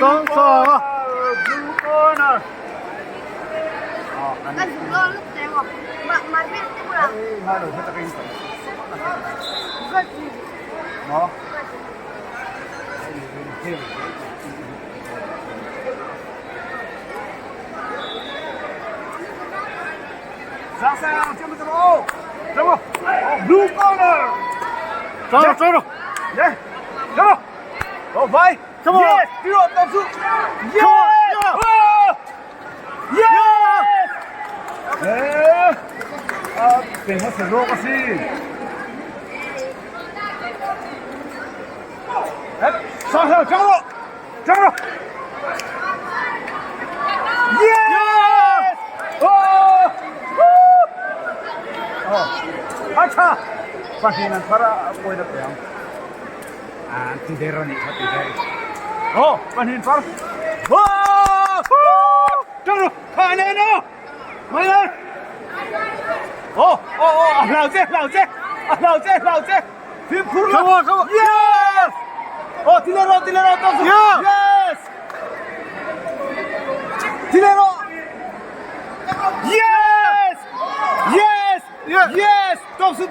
Sangsanga. Blue corner. Kan lo lu tengok. Mak biết thế nào. Mà đổi cho cái Good. nó. Sangsanga chưa được đâu. Đúng không? Blue corner. Choro. Yeah. Come on. Oh, vai. Come on. Yes. Tiro, Topsu. Yes. Yeah. Oh. Yes. 네. 아, vemos el rojo así. Sangsanga, 잡으러. 잡으러. Yes. Oh. 아차. Pahinan para pueda peang. Antidera nih, antidera. Oh, pahin par. Wah! Terus, kaneno. Mana? Oh, hlauh. Tim purla. Come on. Yes! Oh, tilero, Topsu. Yeah. Yes! Tilero. Yes! Yes! Yeah. Yes! Topsu.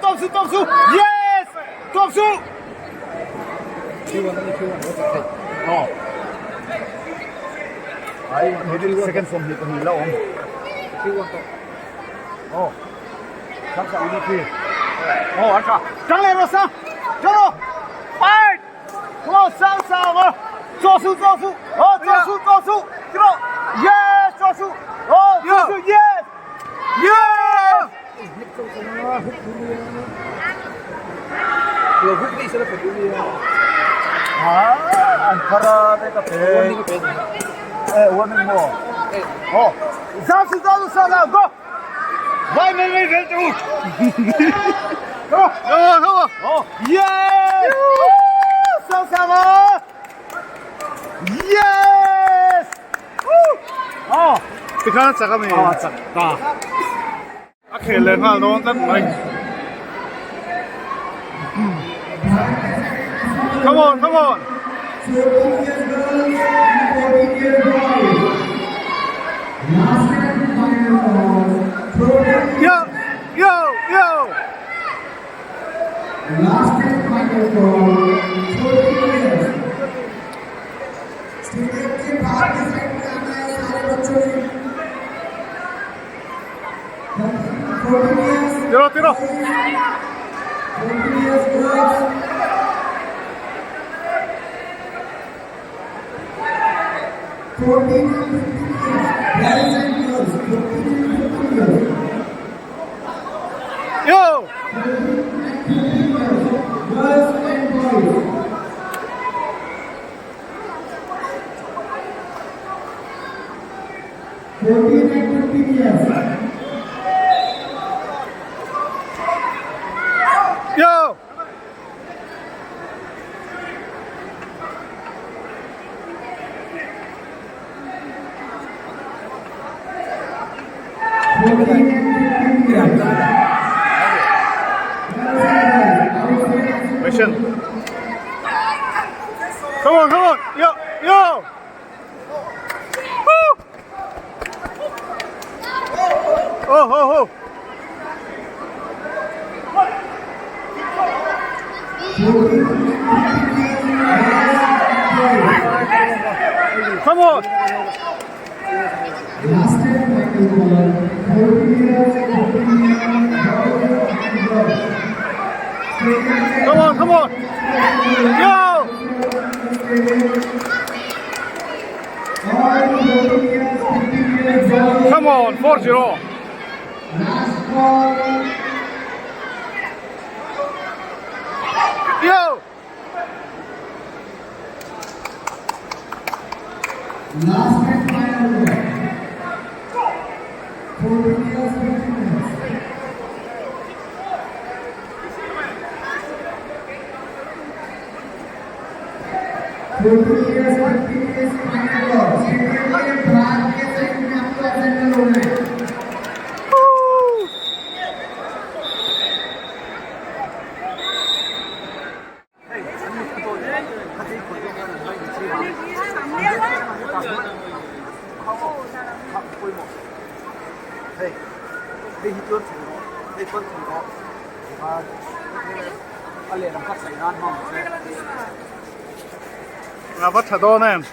Yes! Topsu. Oh. Ay, middle second from dito nila Oh. Saksa ini. Oh, acha. Jangan rasa. Jangan. Fight. Come on, Sangsanga. Josu. Oh, Josu. Come on. Yes, Josu. Oh, Josu. Yes. Yes. Antara mereka warning mo. Oh, Josu, Sangsanga, go. Vai, terus. Come on. Oh, yes. Sangsanga. Yes. Oh. Tikan sakami. 나. Akhilen ha don tan mai. Come on. Yo. Last final for 14 years. Stadium के बाहर की side में आना है सारे बच्चों ने 14 years Tiro. 14 years girls 14 and 15 years guys and girls 14 and 15 years Yo. girls and boys 14 and 15 years Yo. Mission. Come on. Yo. Woo. Oh. Come on. Last time Michael Ball, 14 years, 15 years, Come on. Yo. Come on, 4-0. Last ball. Yo. Last and final ball. 14 years, 15 years. 14 years, 15 years final ball. Stadium के बाहर के side में आपको assemble होना है. Hãy subscribe cho kênh Ghiền Mì Gõ để không bỏ lỡ 规模。嘿，你去做成功，你分成功，啊，连能发财难嘛？ Nga ba't sa doon na yan?